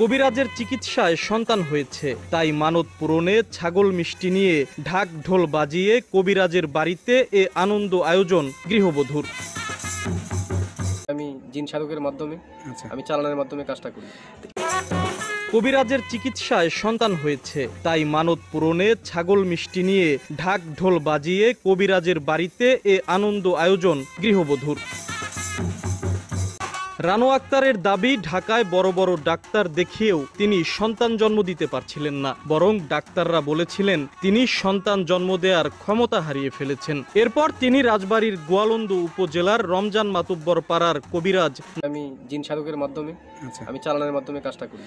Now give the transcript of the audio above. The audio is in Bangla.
কবিরাজের চিকিৎসায় সন্তান হয়েছে, তাই মানত পূরণে ছাগল মিষ্টি নিয়ে ঢাক ঢোল বাজিয়ে কবিরাজের বাড়িতে এ আনন্দ আয়োজন গৃহবধূর। আমি জিন সাধকের মাধ্যমে আমি চালানোর মাধ্যমে কাজটা করি। কবিরাজের চিকিৎসায় সন্তান হয়েছে, তাই মানত পূরণে ছাগল মিষ্টি নিয়ে ঢাক ঢোল বাজিয়ে কবিরাজের বাড়িতে এ আনন্দ আয়োজন গৃহবধূর। রানো আক্তারের দাবি, ঢাকায় বড় বড় ডাক্তার দেখিয়েও তিনি সন্তান জন্ম দিতে পারছিলেন না, বরং ডাক্তাররা বলেছিলেন তিনি সন্তান জন্ম দেওয়ার ক্ষমতা হারিয়ে ফেলেছেন। এরপর তিনি রাজবাড়ীর গোয়ালন্দ উপজেলার রমজান মাতুব্বর পাড়ার কবিরাজ আমি জিন সাধকের মাধ্যমে আমি চালানোর মাধ্যমে কাজটা করি।